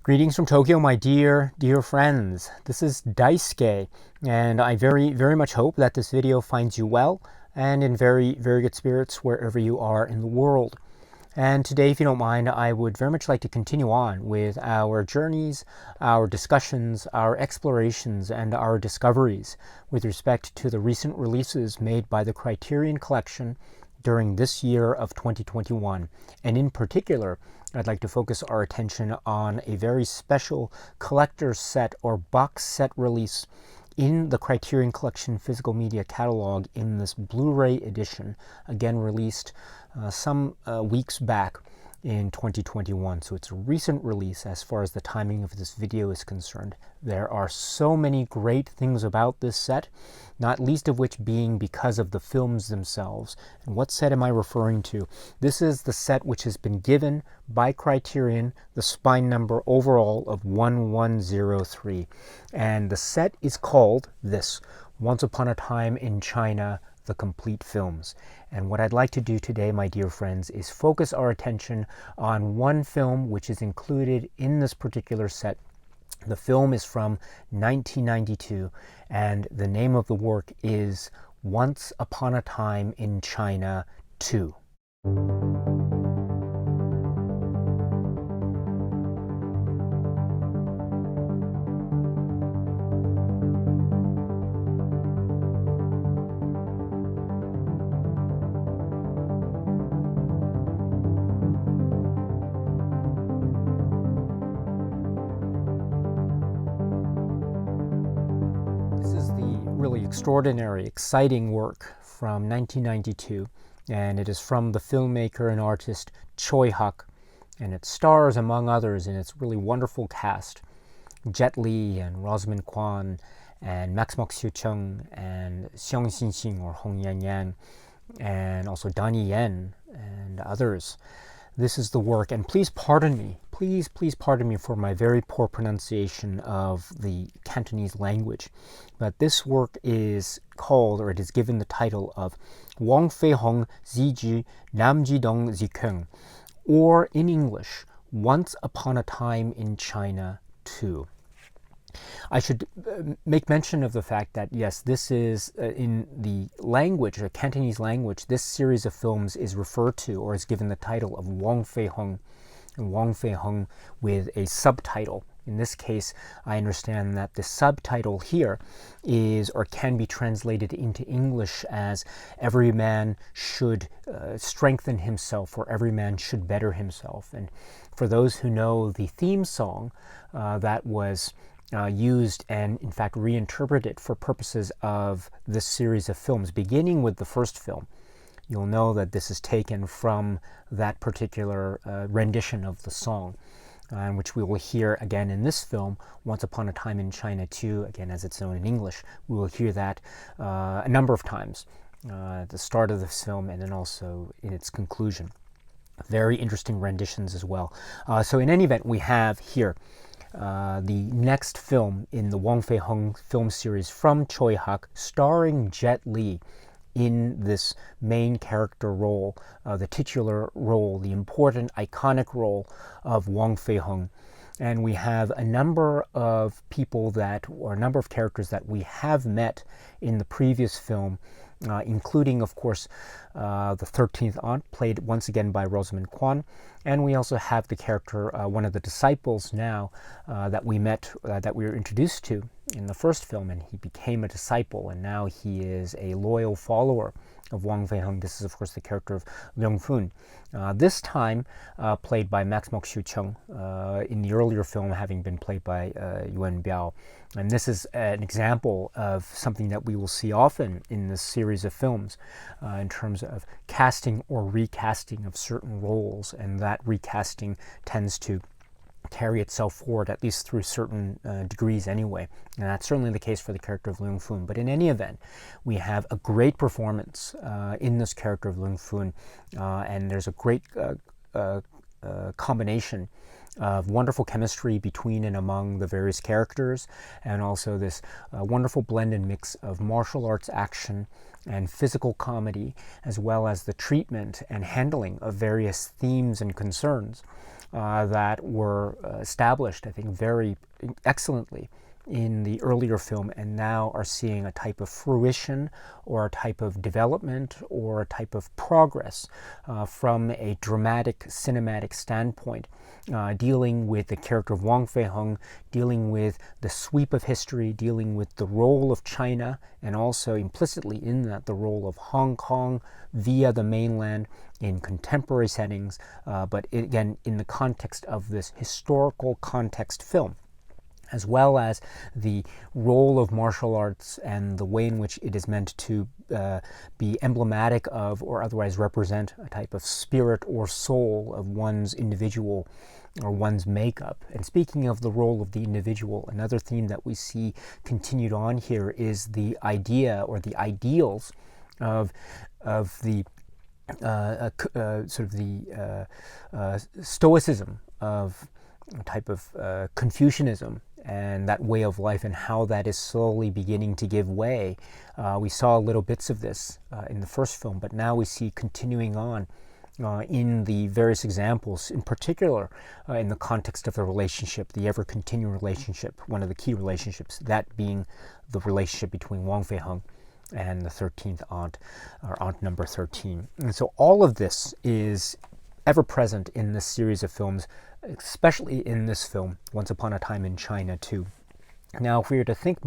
Greetings from Tokyo, my dear friends. This is Daisuke, and I very much hope that this video finds you well and in very good spirits wherever you are in the world. And today, if you don't mind, I would very much like to continue on with our journeys, our discussions, our explorations, and our discoveries with respect to the recent releases made by the Criterion Collection during this year of 2021. And in particular, I'd like to focus our attention on a very special collector's set or box set release in the Criterion Collection physical media catalog in this Blu-ray edition, again released some weeks back in 2021. So it's a recent release as far as the timing of this video is concerned. There are so many great things about this set, not least of which being because of the films themselves. And what set am I referring to? This is the set which has been given by Criterion the spine number overall of 1103. And the set is called this, Once Upon a Time in China, the complete films. And what I'd like to do today, my dear friends, is focus our attention on one film which is included in this particular set. The film is from 1992, and the name of the work is Once Upon a Time in China 2. Really extraordinary, exciting work from 1992, and it is from the filmmaker and artist Hark, and it stars, among others, in its really wonderful cast, Jet Li and Rosamund Kwan and Max Mok Siu Chung and Xiong Xinxing or Hong Yan Yan, and also Donnie Yen and others. This is the work, and please pardon me, please pardon me for my very poor pronunciation of the Cantonese language, but this work is called, or it is given the title of黃飛鴻之二男兒當自強, or in English, Once Upon a Time in China 2. I should make mention of the fact that, yes, this is, in the language, the Cantonese language, this series of films is referred to, or is given the title of黃飛鴻, and黃飛鴻with a subtitle. In this case, I understand that the subtitle here is, or can be translated into English as Every Man Should Strengthen Himself, or Every Man Should Better Himself. And for those who know the theme song that was used and in fact reinterpreted for purposes of this series of films, beginning with the first film, you'll know that this is taken from that particular rendition of the song, which we will hear again in this film, Once Upon a Time in China 2, again as it's known in English. We will hear that a number of times at the start of this film and then also in its conclusion. Very interesting renditions as well. So in any event, we have here the next film in the黃飛鴻film series from Hark, starring Jet Li in this main character role, the titular role, the important, iconic role of黃飛鴻. And we have a number of people or a number of characters that we have met in the previous film, including, of course, the 13th aunt, played once again by Rosamund Kwan. And we also have the character, one of the disciples now that we met, that we were introduced to in the first film, and he became a disciple, and now he is a loyal follower of黃飛鴻. This is, of course, the character of Leung Fun. This time played by Max Mok Siu Chung, in the earlier film having been played by Yuan Biao. And this is an example of something that we will see often in this series of films in terms of casting or recasting of certain roles, and that recasting tends to carry itself forward, at least through certain degrees anyway. And that's certainly the case for the character of Leung Fun. But in any event, we have a great performance in this character of Leung Fun, and there's a great combination of wonderful chemistry between and among the various characters, and also this wonderful blend and mix of martial arts action and physical comedy, as well as the treatment and handling of various themes and concerns that were established, I think, very excellently in the earlier film, and now are seeing a type of fruition or a type of development or a type of progress from a dramatic cinematic standpoint, dealing with the character of Wang Feihong, dealing with the sweep of history, dealing with the role of China, and also implicitly in that the role of Hong Kong via the mainland in contemporary settings, but again in the context of this historical context film, as well as the role of martial arts and the way in which it is meant to be emblematic of or otherwise represent a type of spirit or soul of one's individual or one's makeup. And speaking of the role of the individual, another theme that we see continued on here is the idea or the ideals of the sort of the stoicism of a type of Confucianism and that way of life, and how that is slowly beginning to give way. We saw little bits of this in the first film, but now we see continuing on in the various examples, in particular in the context of the relationship, the ever-continuing relationship, one of the key relationships, that being the relationship between Wang Feihong and the 13th aunt, or aunt number 13. And so all of this is ever present in this series of films, especially in this film, Once Upon a Time in China too. Now, if we were to think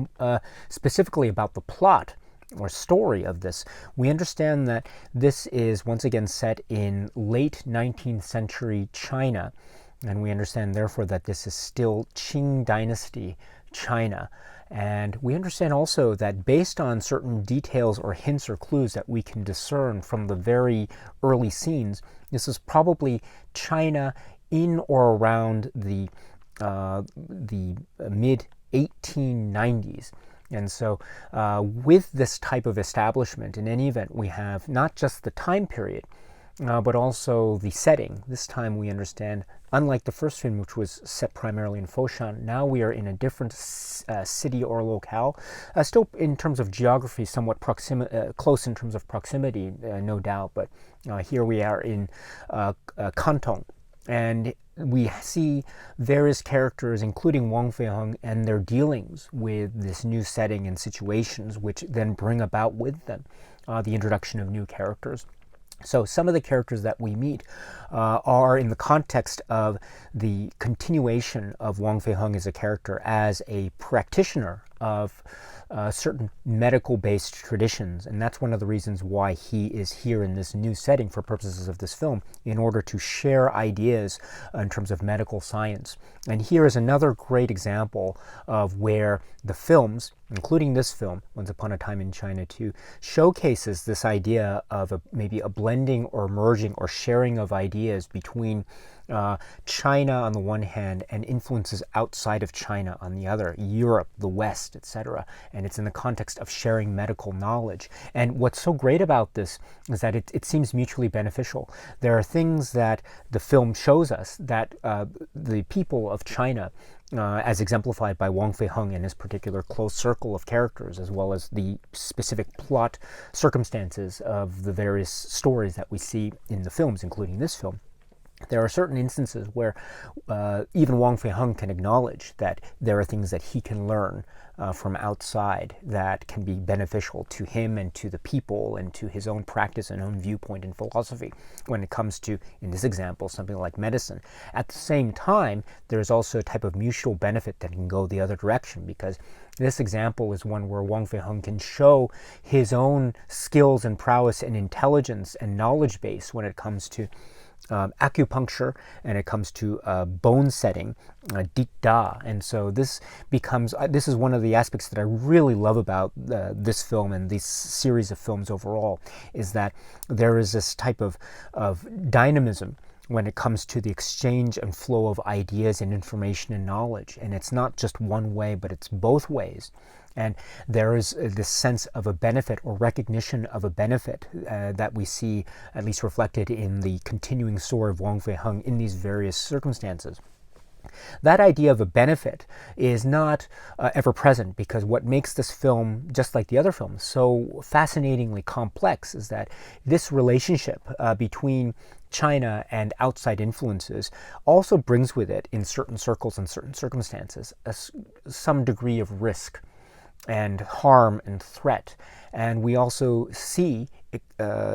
specifically about the plot or story of this, we understand that this is once again set in late 19th century China, and we understand therefore that this is still Qing Dynasty China. And we understand also that based on certain details or hints or clues that we can discern from the very early scenes, this is probably China in or around the mid 1890s. And so with this type of establishment, in any event, we have not just the time period, but also the setting. This time we understand, unlike the first film, which was set primarily in Foshan, now we are in a different city or locale, still in terms of geography somewhat close in terms of proximity, no doubt, but here we are in Canton. And we see various characters, including Wang Feihong, and their dealings with this new setting and situations, which then bring about with them the introduction of new characters. So some of the characters that we meet are in the context of the continuation of Wang Feihong as a character as a practitioner of certain medical-based traditions, and that's one of the reasons why he is here in this new setting for purposes of this film, in order to share ideas in terms of medical science. And here is another great example of where the films, including this film, Once Upon a Time in China 2, showcases this idea of maybe a blending or merging or sharing of ideas between China on the one hand and influences outside of China on the other, Europe, the West, etc. And it's in the context of sharing medical knowledge. And what's so great about this is that it seems mutually beneficial. There are things that the film shows us that the people of China, as exemplified by Wang Feihong and his particular close circle of characters, as well as the specific plot circumstances of the various stories that we see in the films, including this film. There are certain instances where even Wang Feihong can acknowledge that there are things that he can learn from outside that can be beneficial to him and to the people and to his own practice and own viewpoint and philosophy when it comes to, in this example, something like medicine. At the same time, there is also a type of mutual benefit that can go the other direction, because this example is one where Wang Feihong can show his own skills and prowess and intelligence and knowledge base when it comes to acupuncture and it comes to bone setting, Dit Da. And so this is one of the aspects that I really love about this film and this series of films overall, is that there is this type of dynamism when it comes to the exchange and flow of ideas and information and knowledge. And it's not just one way, but it's both ways. And there is this sense of a benefit or recognition of a benefit that we see at least reflected in the continuing story of Wang Feihong in these various circumstances. That idea of a benefit is not ever present, because what makes this film, just like the other films, so fascinatingly complex is that this relationship between China and outside influences also brings with it, in certain circles and certain circumstances, some degree of risk and harm and threat. And we also see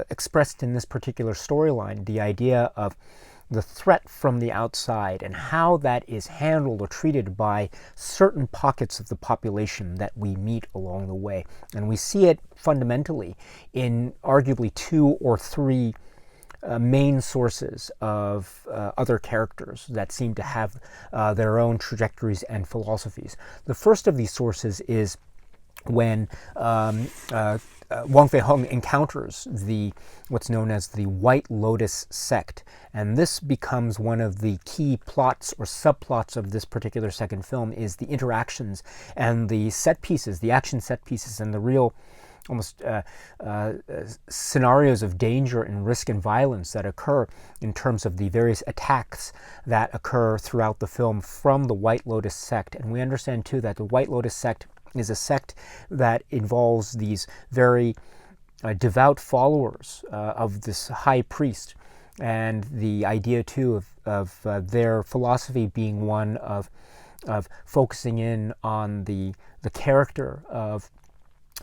expressed in this particular storyline the idea of the threat from the outside and how that is handled or treated by certain pockets of the population that we meet along the way. And we see it fundamentally in arguably 2 or 3 main sources of other characters that seem to have their own trajectories and philosophies. The first of these sources is when Wang Feihong encounters what's known as the White Lotus sect. And this becomes one of the key plots or subplots of this particular second film, is the interactions and the set pieces, the action set pieces, and the real almost scenarios of danger and risk and violence that occur in terms of the various attacks that occur throughout the film from the White Lotus sect. And we understand too that the White Lotus sect is a sect that involves these very devout followers of this high priest, and the idea too of their philosophy being one of focusing in on the character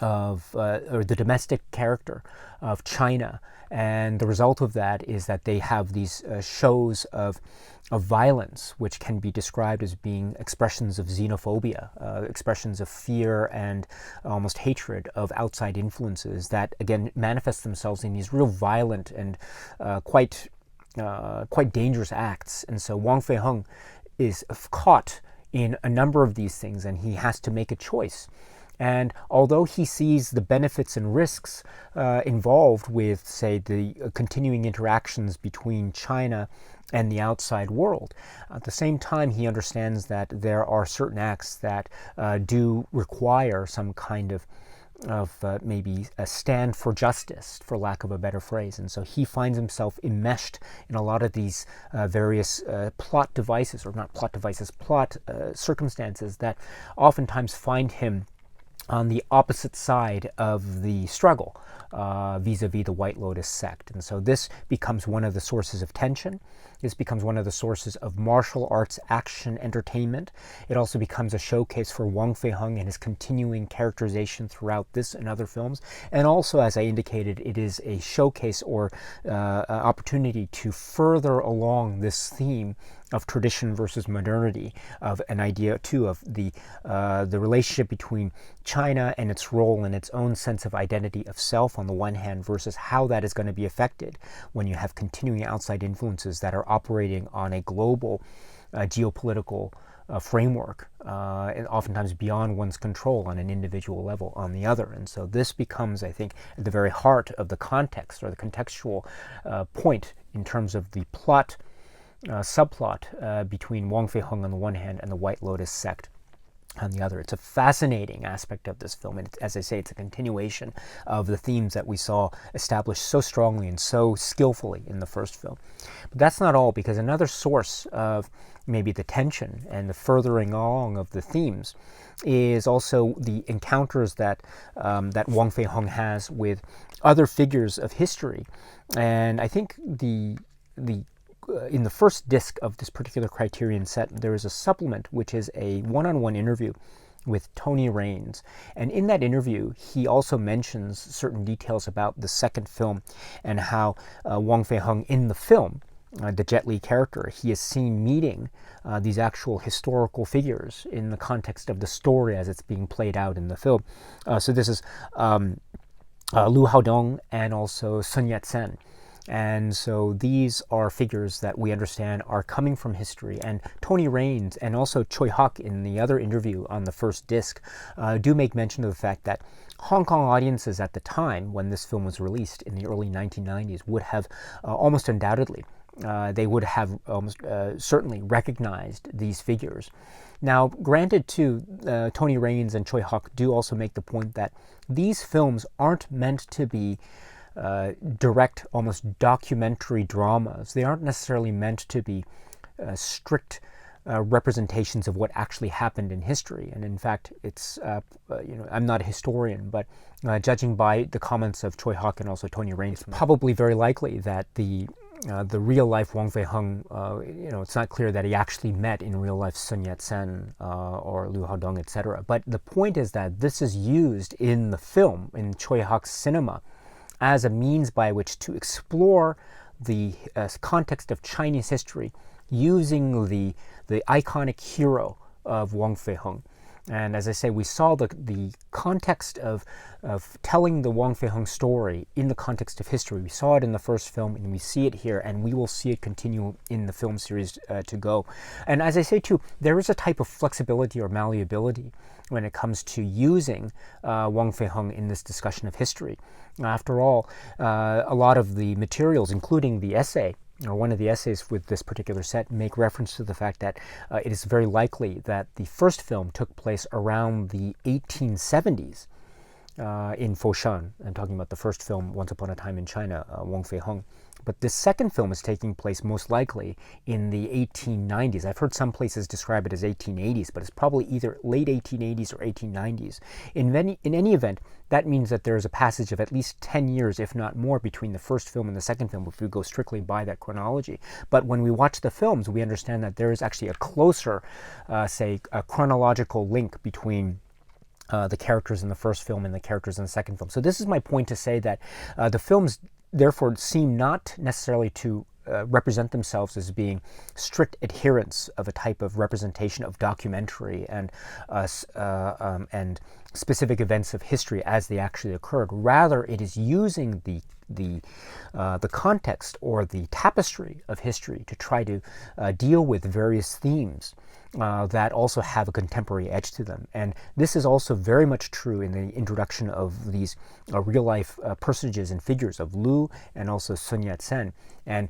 or the domestic character of China. And the result of that is that they have these shows of violence, which can be described as being expressions of xenophobia, expressions of fear and almost hatred of outside influences that, again, manifest themselves in these real violent and quite dangerous acts. And so Wang Feihong is caught in a number of these things, and he has to make a choice. And although he sees the benefits and risks involved with, say, the continuing interactions between China and the outside world, at the same time he understands that there are certain acts that do require some kind of maybe a stand for justice, for lack of a better phrase. And so he finds himself enmeshed in a lot of these various plot devices, or not plot devices, plot circumstances that oftentimes find him on the opposite side of the struggle vis-a-vis the White Lotus sect. And so this becomes one of the sources of tension. This becomes one of the sources of martial arts action entertainment. It also becomes a showcase for Wang Feihong and his continuing characterization throughout this and other films. And also, as I indicated, it is a showcase or opportunity to further along this theme of tradition versus modernity, of an idea too of the relationship between China and its role and its own sense of identity of self on the one hand, versus how that is going to be affected when you have continuing outside influences that are operating on a global geopolitical framework, and oftentimes beyond one's control on an individual level on the other. And so this becomes, I think, at the very heart of the context, or the contextual point in terms of the plot subplot between Wang Feihong on the one hand and the White Lotus sect on the other. It's a fascinating aspect of this film, and as I say, it's a continuation of the themes that we saw established so strongly and so skillfully in the first film. But that's not all, because another source of maybe the tension and the furthering along of the themes is also the encounters that that Wang Feihong has with other figures of history. And I think in the first disc of this particular Criterion set, there is a supplement which is a one-on-one interview with Tony Raines. And in that interview, he also mentions certain details about the second film and how Wang Feihong in the film, the Jet Li character, he is seen meeting these actual historical figures in the context of the story as it's being played out in the film. So this is Lu Haodong and also Sun Yat-sen. And so these are figures that we understand are coming from history. And Tony Raines and also Tsui Hark in the other interview on the first disc do make mention of the fact that Hong Kong audiences at the time when this film was released in the early 1990s would have almost undoubtedly, they would have almost certainly recognized these figures. Now, granted too, Tony Raines and Tsui Hark do also make the point that these films aren't meant to be direct, almost documentary dramas. They aren't necessarily meant to be strict representations of what actually happened in history. And in fact, it's, I'm not a historian, but judging by the comments of Tsui and also Tony Raines, it's probably very likely that the real-life Wang Feiheng, it's not clear that he actually met in real life Sun Yat-sen or Liu Haodong, etc. But the point is that this is used in the film, in Tsui Hark's cinema, as a means by which to explore the context of Chinese history using the iconic hero of Wang Feiheng. And as I say, we saw the context of telling the Wang Feiheng story in the context of history. We saw it in the first film, and we see it here, and we will see it continue in the film series to go. And as I say too, there is a type of flexibility or malleability when it comes to using Wang Feiheng in this discussion of history. After all, a lot of the materials, including the essay, or one of the essays with this particular set, make reference to the fact that it is very likely that the first film took place around the 1870s in Foshan. I'm talking about the first film, Once Upon a Time in China, Wang Feiheng. But this second film is taking place most likely in the 1890s. I've heard some places describe it as 1880s, but it's probably either late 1880s or 1890s. In any event, that means that there is a passage of at least 10 years, if not more, between the first film and the second film, if we go strictly by that chronology. But when we watch the films, we understand that there is actually a closer, say, a chronological link between the characters in the first film and the characters in the second film. So this is my point to say that the films therefore seem not necessarily to represent themselves as being strict adherents of a type of representation of documentary and specific events of history as they actually occurred. Rather, it is using the context or the tapestry of history to try to deal with various themes that also have a contemporary edge to them. And this is also very much true in the introduction of these real-life personages and figures of Lu and also Sun Yat-sen. And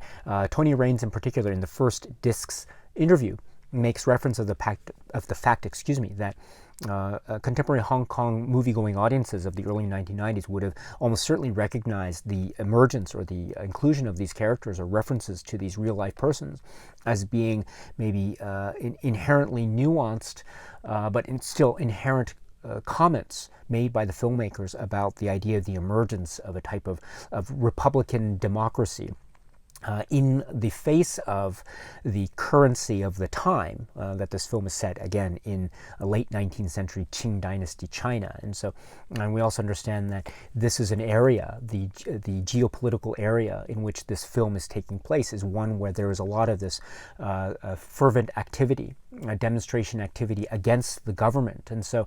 Tony Raines in particular, in the first disc's interview, makes reference of the fact that contemporary Hong Kong movie-going audiences of the early 1990s would have almost certainly recognized the emergence or the inclusion of these characters or references to these real-life persons as being maybe inherently nuanced, but still inherent comments made by the filmmakers about the idea of the emergence of a type of republican democracy in the face of the currency of the time that this film is set, again, in a late 19th century Qing dynasty China. And we also understand that this is an area, the geopolitical area in which this film is taking place is one where there is a lot of this fervent activity, demonstration activity against the government. And so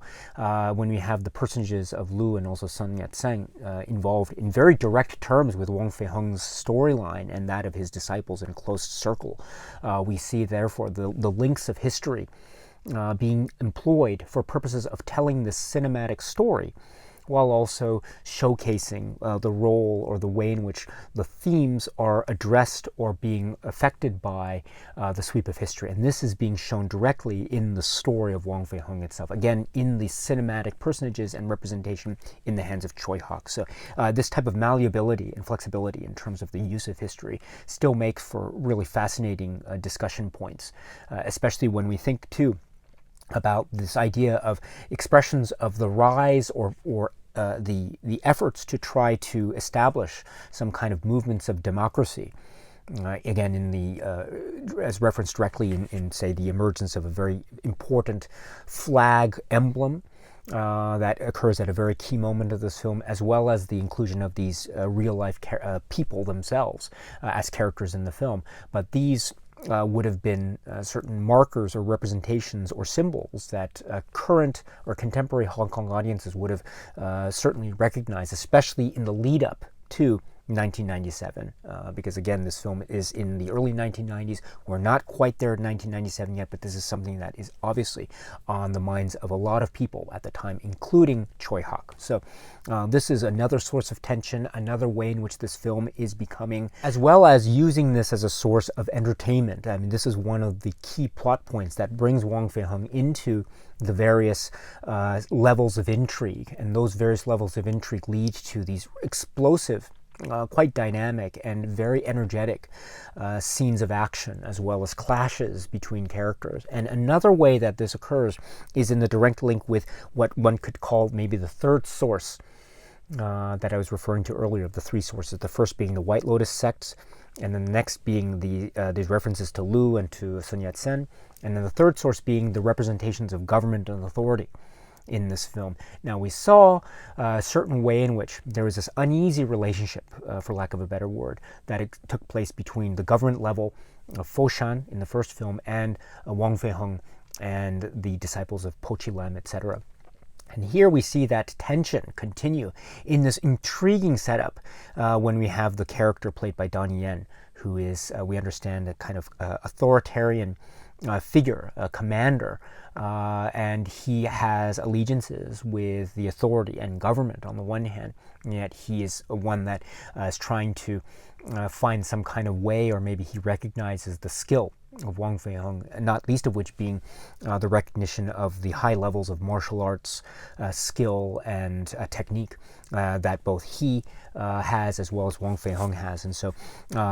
when we have the personages of Lu and also Sun Yat-sen involved in very direct terms with Wang Feiheng's storyline and that of his disciples in a close circle, we see therefore the links of history being employed for purposes of telling this cinematic story, while also showcasing the role or the way in which the themes are addressed or being affected by the sweep of history. And this is being shown directly in the story of Wang Feiheng itself, again, in the cinematic personages and representation in the hands of Tsui Hark. So this type of malleability and flexibility in terms of the use of history still makes for really fascinating discussion points, especially when we think, too, about this idea of expressions of the rise or the efforts to try to establish some kind of movements of democracy. Again, in the as referenced directly in say the emergence of a very important flag emblem that occurs at a very key moment of this film, as well as the inclusion of these real-life people themselves as characters in the film. But these would have been certain markers or representations or symbols that current or contemporary Hong Kong audiences would have certainly recognized, especially in the lead-up to 1997, because again, this film is in the early 1990s. We're not quite there in 1997 yet, but this is something that is obviously on the minds of a lot of people at the time, including Tsui Hark. So this is another source of tension, another way in which this film is becoming, as well as using this as a source of entertainment. I mean, this is one of the key plot points that brings Wang Feiheng into the various levels of intrigue, and those various levels of intrigue lead to these explosive quite dynamic and very energetic scenes of action, as well as clashes between characters. And another way that this occurs is in the direct link with what one could call maybe the third source that I was referring to earlier, of the three sources. The first being the White Lotus sects, and then the next being these references to Lu and to Sun Yat-sen, and then the third source being the representations of government and authority in this film. Now, we saw a certain way in which there was this uneasy relationship, for lack of a better word, that it took place between the government level of Foshan in the first film and Wang Feiheng and the disciples of Po Chi-lam, etc. And here we see that tension continue in this intriguing setup when we have the character played by Donnie Yen, who is, we understand, a kind of authoritarian figure, a commander, and he has allegiances with the authority and government on the one hand, and yet he is one that is trying to find some kind of way, or maybe he recognizes the skill of Wang Feiheng, not least of which being the recognition of the high levels of martial arts skill and technique that both he has as well as Wang Feiheng has. And so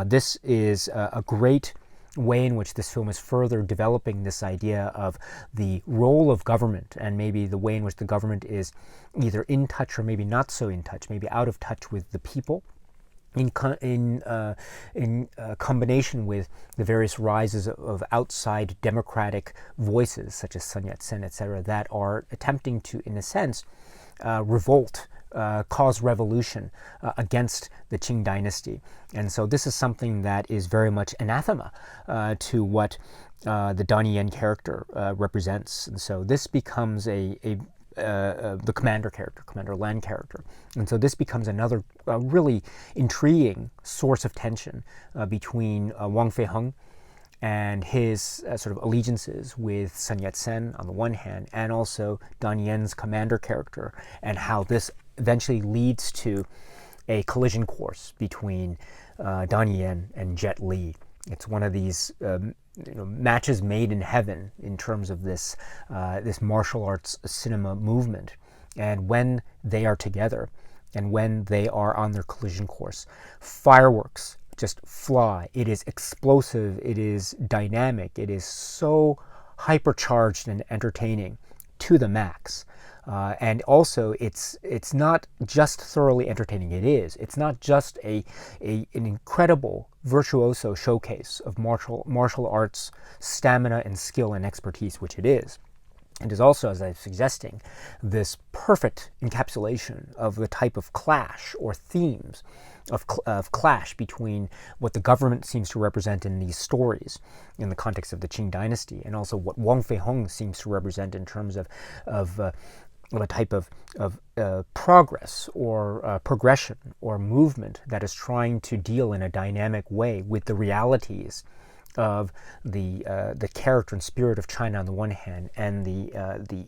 this is a great way in which this film is further developing this idea of the role of government, and maybe the way in which the government is either in touch or maybe not so in touch, maybe out of touch with the people, in combination with the various rises of outside democratic voices, such as Sun Yat-sen, etc., that are attempting to, in a sense, revolt, cause revolution against the Qing dynasty. And so this is something that is very much anathema to what the Donnie Yen character represents. And so this becomes the commander character, Commander Lan character. And so this becomes another really intriguing source of tension between Wang Feiheng and his sort of allegiances with Sun Yat-sen on the one hand, and also Donnie Yen's commander character, and how this eventually leads to a collision course between Donnie Yen and Jet Li. It's one of these matches made in heaven in terms of this martial arts cinema movement. And when they are together, and when they are on their collision course, fireworks just fly. It is explosive, it is dynamic, it is so hypercharged and entertaining to the max. And also, it's not just thoroughly entertaining. It's not just an incredible virtuoso showcase of martial arts stamina and skill and expertise, which it is. It is also, as I'm suggesting, this perfect encapsulation of the type of clash or themes of clash between what the government seems to represent in these stories in the context of the Qing dynasty, and also what Wang Feiheng seems to represent in terms of a type of progress or progression or movement that is trying to deal in a dynamic way with the realities of the character and spirit of China on the one hand, and the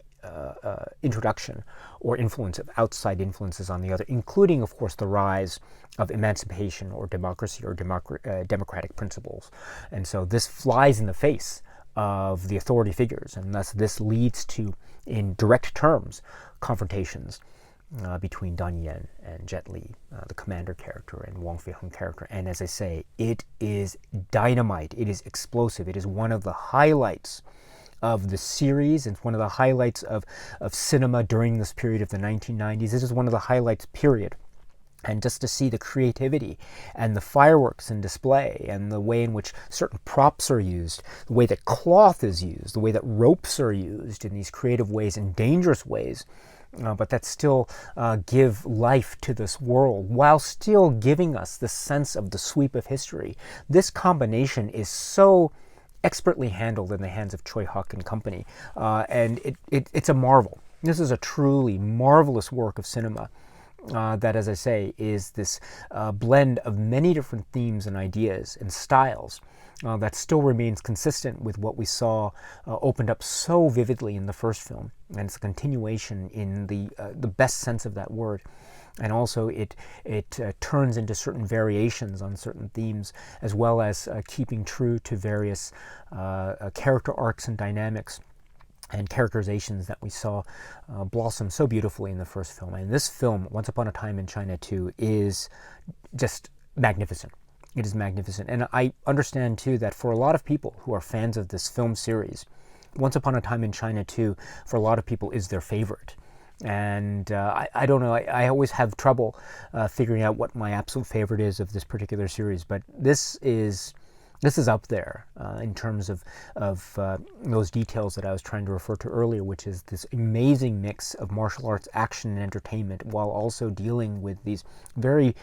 introduction or influence of outside influences on the other, including, of course, the rise of emancipation or democracy or democratic principles. And so this flies in the face of the authority figures, and thus this leads to, in direct terms, confrontations between Donnie Yen and Jet Li, the commander character, and Wang Feiheng character. And as I say, it is dynamite, it is explosive, it is one of the highlights of the series. It's one of the highlights of cinema during this period of the 1990s. This is one of the highlights, period. And just to see the creativity and the fireworks and display, and the way in which certain props are used, the way that cloth is used, the way that ropes are used in these creative ways and dangerous ways, but that still give life to this world while still giving us the sense of the sweep of history. This combination is so expertly handled in the hands of Tsui Hark and company, and it's a marvel. This is a truly marvelous work of cinema that, as I say, is this blend of many different themes and ideas and styles that still remains consistent with what we saw opened up so vividly in the first film, and it's a continuation in the best sense of that word. And also it turns into certain variations on certain themes, as well as keeping true to various character arcs and dynamics and characterizations that we saw blossom so beautifully in the first film. And this film, Once Upon a Time in China 2, is just magnificent. It is magnificent. And I understand, too, that for a lot of people who are fans of this film series, Once Upon a Time in China 2, for a lot of people, is their favorite. And I don't know, I always have trouble figuring out what my absolute favorite is of this particular series, but this is up there in terms of those details that I was trying to refer to earlier, which is this amazing mix of martial arts, action, and entertainment, while also dealing with these very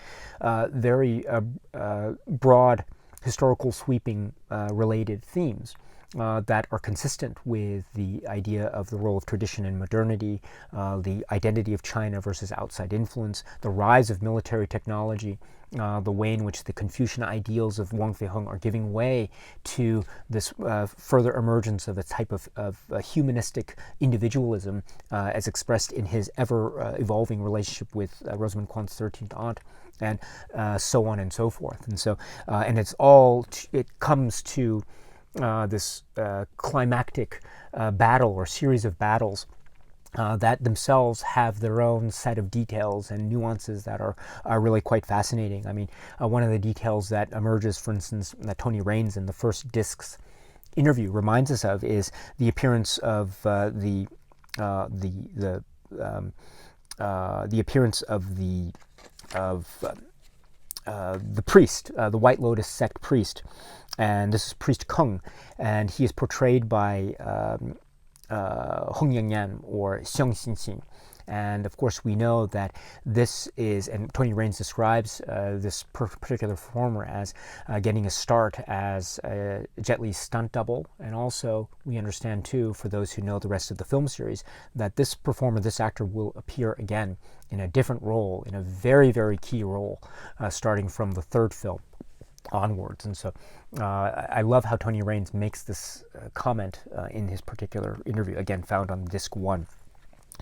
broad, historical, sweeping related themes. That are consistent with the idea of the role of tradition and modernity, the identity of China versus outside influence, the rise of military technology, the way in which the Confucian ideals of Wang Feihong are giving way to this further emergence of a type of humanistic individualism as expressed in his ever-evolving relationship with Rosamund Kwan's 13th aunt, and so on and so forth. And so, and it comes to this climactic battle or series of battles that themselves have their own set of details and nuances that are really quite fascinating. I mean, one of the details that emerges, for instance, that Tony Raines in the first disc's interview reminds us of is the appearance of the priest, the White Lotus sect priest, and this is Priest Keng, and he is portrayed by Hong Yang-yan or Xiong Xin-xin. And of course we know that this is, and Tony Raines describes this particular performer as getting a start as Jet Li's stunt double, and also we understand too, for those who know the rest of the film series, that this performer, this actor, will appear again in a different role, in a very, very key role, starting from the third film onwards. And so I love how Tony Raines makes this comment in his particular interview, again found on disc 1.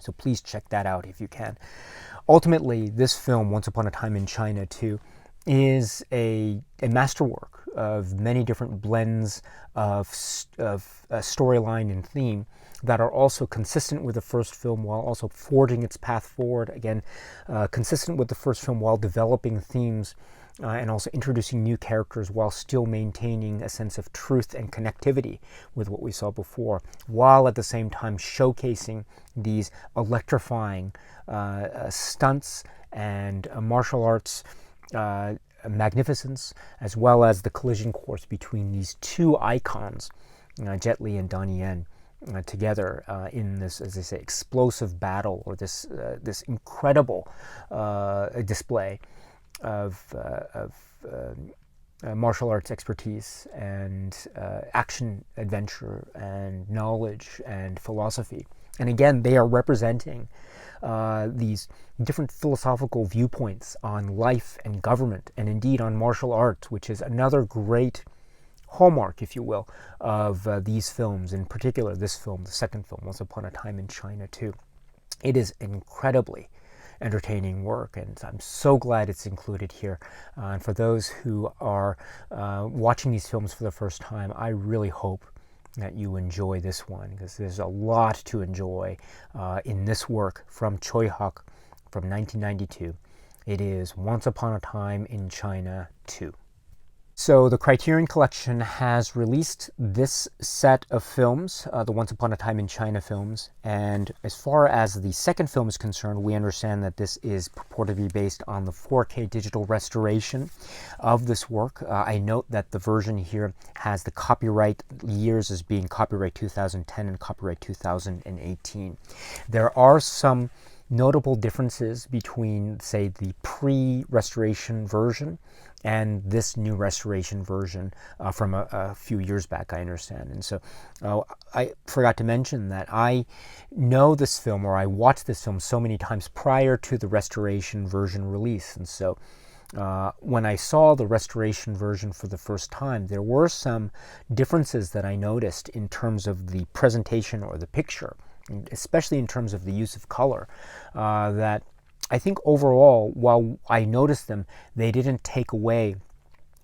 So please check that out if you can. Ultimately, this film, Once Upon a Time in China 2, is a masterwork of many different blends of storyline and theme that are also consistent with the first film while also forging its path forward. Again, consistent with the first film while developing themes and also introducing new characters while still maintaining a sense of truth and connectivity with what we saw before, while at the same time showcasing these electrifying stunts and martial arts magnificence, as well as the collision course between these two icons, Jet Li and Donnie Yen, together in this, as I say, explosive battle, or this incredible display of martial arts expertise and action adventure and knowledge and philosophy. And again, they are representing these different philosophical viewpoints on life and government, and indeed on martial arts, which is another great hallmark, if you will, of these films, in particular this film, the second film, Once Upon a Time in China 2. It is incredibly entertaining work, and I'm so glad it's included here. And for those who are watching these films for the first time, I really hope that you enjoy this one, because there's a lot to enjoy in this work from Tsui Hark from 1992. It is Once Upon a Time in China 2. So the Criterion Collection has released this set of films, the Once Upon a Time in China films, and as far as the second film is concerned, we understand that this is purported to be based on the 4K digital restoration of this work. I note that the version here has the copyright years as being copyright 2010 and copyright 2018. There are some notable differences between, say, the pre-restoration version and this new restoration version from a few years back, I understand. And so I forgot to mention that I know this film, or I watched this film so many times prior to the restoration version release. And so when I saw the restoration version for the first time, there were some differences that I noticed in terms of the presentation or the picture, especially in terms of the use of color, that I think overall, while I noticed them, they didn't take away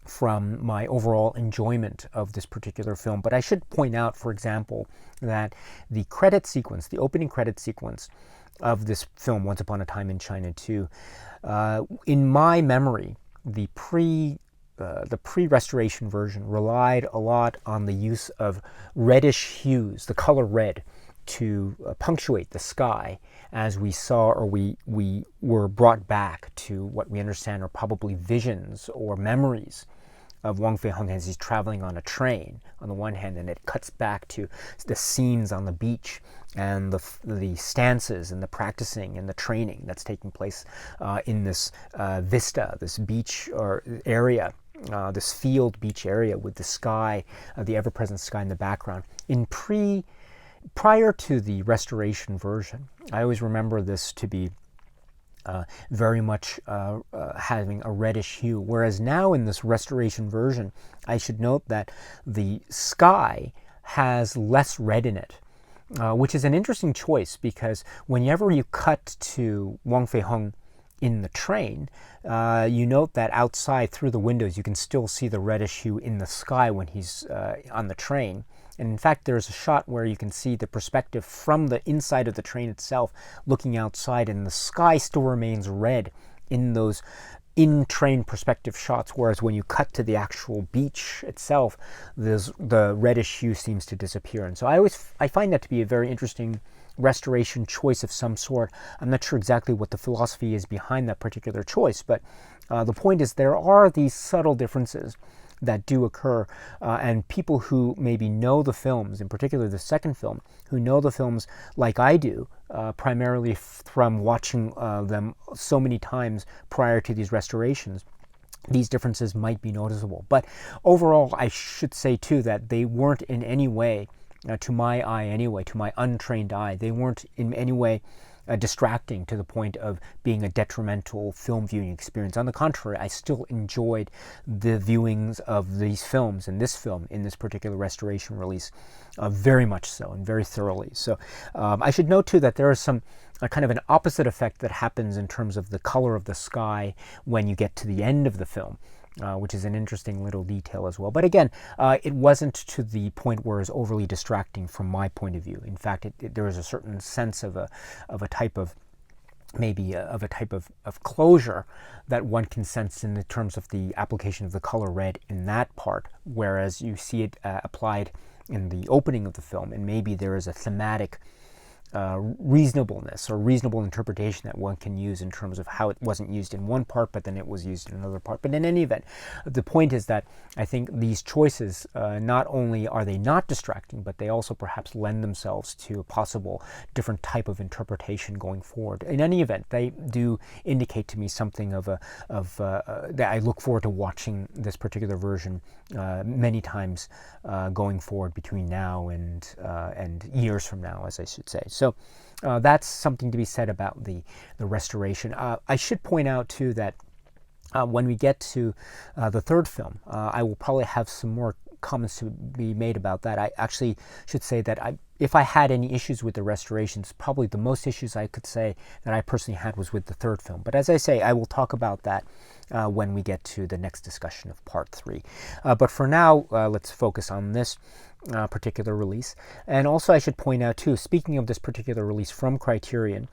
from my overall enjoyment of this particular film. But I should point out, for example, that the credit sequence, the opening credit sequence of this film, Once Upon a Time in China 2, in my memory, the pre-restoration version relied a lot on the use of reddish hues, the color red, to punctuate the sky as we saw, or we were brought back to what we understand are probably visions or memories of Wang Feihong as he's traveling on a train on the one hand, and it cuts back to the scenes on the beach and the stances and the practicing and the training that's taking place in this vista, this beach or area, this field beach area with the sky, the ever-present sky in the background. Prior to the restoration version, I always remember this to be very much having a reddish hue, whereas now in this restoration version, I should note that the sky has less red in it, which is an interesting choice, because whenever you cut to Wang Feihong in the train, you note that outside through the windows you can still see the reddish hue in the sky when he's on the train. And in fact, there's a shot where you can see the perspective from the inside of the train itself looking outside, and the sky still remains red in those in-train perspective shots, whereas when you cut to the actual beach itself, the reddish hue seems to disappear. And so I find that to be a very interesting restoration choice of some sort. I'm not sure exactly what the philosophy is behind that particular choice, but the point is there are these subtle differences that do occur, and people who maybe know the films, in particular the second film, who know the films like I do, primarily from watching them so many times prior to these restorations, these differences might be noticeable. But overall, I should say too that they weren't in any way, to my eye anyway, to my untrained eye, they weren't in any way distracting to the point of being a detrimental film viewing experience. On the contrary, I still enjoyed the viewings of these films and this film in this particular restoration release very much so, and very thoroughly. So I should note too that there is some kind of an opposite effect that happens in terms of the color of the sky when you get to the end of the film. Which is an interesting little detail as well. But again, it wasn't to the point where it's overly distracting from my point of view. In fact, there is a certain sense of a type of closure that one can sense in the terms of the application of the color red in that part, whereas you see it applied in the opening of the film, and maybe there is a thematic reasonableness or reasonable interpretation that one can use in terms of how it wasn't used in one part, but then it was used in another part. But in any event, the point is that I think these choices, not only are they not distracting, but they also perhaps lend themselves to a possible different type of interpretation going forward. In any event, they do indicate to me something that I look forward to watching this particular version many times going forward between now and years from now, as I should say. So that's something to be said about the restoration. I should point out too that when we get to the third film, I will probably have some more comments to be made about that. I actually should say that if I had any issues with the restorations, probably the most issues I could say that I personally had was with the third film. But as I say, I will talk about that when we get to the next discussion of part 3. But for now, let's focus on this particular release. And also I should point out too, speaking of this particular release from Criterion,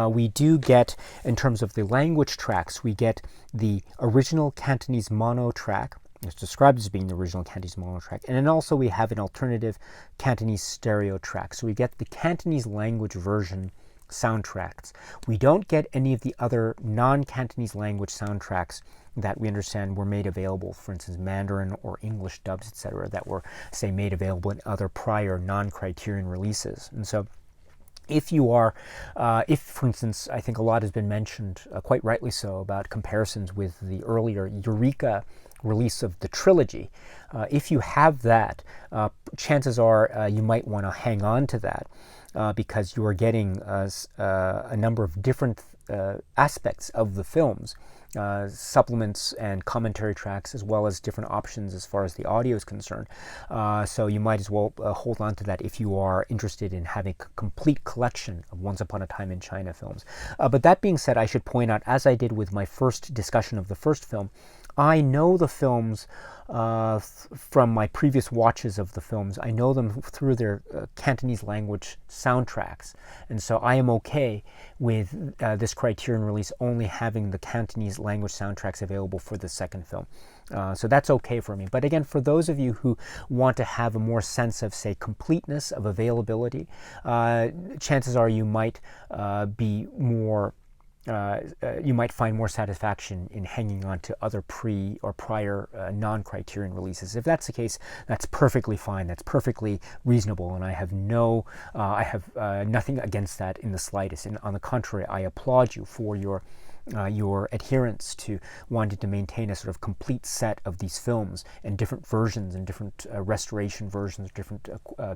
we do get, in terms of the language tracks, we get the original Cantonese mono track. It's described as being the original Cantonese mono track. And then also we have an alternative Cantonese stereo track. So we get the Cantonese language version soundtracks. We don't get any of the other non-Cantonese language soundtracks that we understand were made available, for instance, Mandarin or English dubs, etc., that were, say, made available in other prior non-Criterion releases. And so if you are, for instance, I think a lot has been mentioned, quite rightly so, about comparisons with the earlier Eureka release of the trilogy. If you have that, chances are you might want to hang on to that because you are getting a number of different aspects of the films, supplements and commentary tracks, as well as different options as far as the audio is concerned. So you might as well hold on to that if you are interested in having a complete collection of Once Upon a Time in China films. But that being said, I should point out, as I did with my first discussion of the first film, I know the films from my previous watches of the films. I know them through their Cantonese language soundtracks, and so I am okay with this Criterion release only having the Cantonese language soundtracks available for the second film. So that's okay for me. But again, for those of you who want to have a more sense of, say, completeness, of availability, chances are you might be more you might find more satisfaction in hanging on to other pre or prior non-Criterion releases. If that's the case, that's perfectly fine. That's perfectly reasonable, and I have nothing against that in the slightest. And on the contrary, I applaud you for your adherence to wanting to maintain a sort of complete set of these films and different versions and different restoration versions, different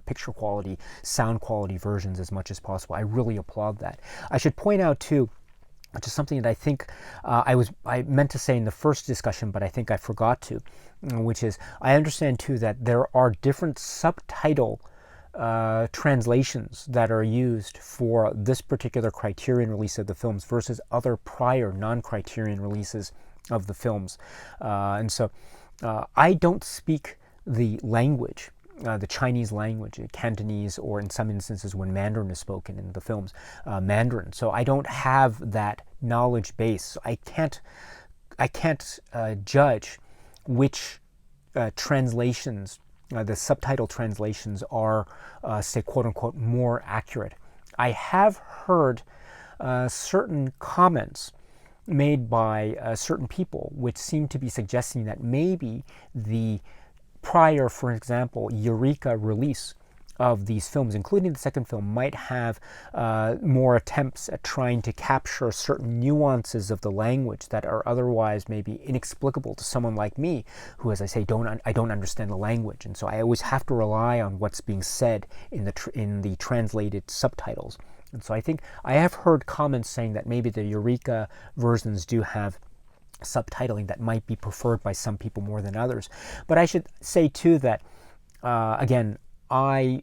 picture quality, sound quality versions as much as possible. I really applaud that. I should point out too, which is something that I think I meant to say in the first discussion, but I think I forgot to, which is I understand too that there are different subtitle translations that are used for this particular Criterion release of the films versus other prior non-Criterion releases of the films. And so I don't speak the language, the Chinese language, Cantonese, or in some instances when Mandarin is spoken in the films, Mandarin. So I don't have that knowledge base. I can't judge which translations, the subtitle translations, are, say, quote unquote, more accurate. I have heard certain comments made by certain people which seem to be suggesting that maybe the prior, for example, Eureka release of these films, including the second film, might have more attempts at trying to capture certain nuances of the language that are otherwise maybe inexplicable to someone like me, who, as I say, I don't understand the language, and so I always have to rely on what's being said in the translated subtitles. And so I think I have heard comments saying that maybe the Eureka versions do have subtitling that might be preferred by some people more than others. But I should say too that again, I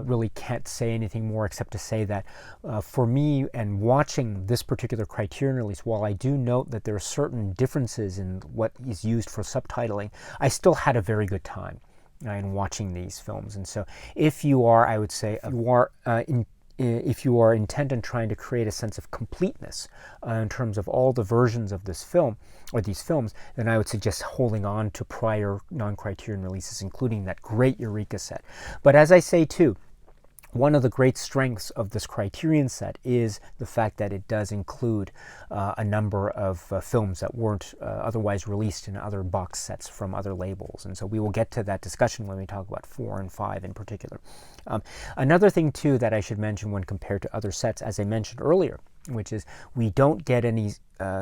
really can't say anything more except to say that for me, and watching this particular Criterion release, while I do note that there are certain differences in what is used for subtitling, I still had a very good time in watching these films. And so if you are, I would say, if you are intent on trying to create a sense of completeness in terms of all the versions of this film or these films, then I would suggest holding on to prior non-Criterion releases, including that great Eureka set. But as I say too, one of the great strengths of this Criterion set is the fact that it does include a number of films that weren't otherwise released in other box sets from other labels. And so we will get to that discussion when we talk about 4 and 5 in particular. Another thing too that I should mention when compared to other sets, as I mentioned earlier, which is we don't get any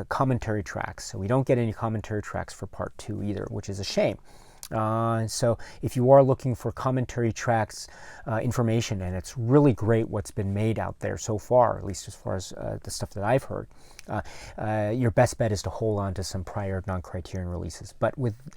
commentary tracks. So we don't get any commentary tracks for part 2 either, which is a shame. So if you are looking for commentary tracks information, and it's really great what's been made out there so far, at least as far as the stuff that I've heard, your best bet is to hold on to some prior non-Criterion releases.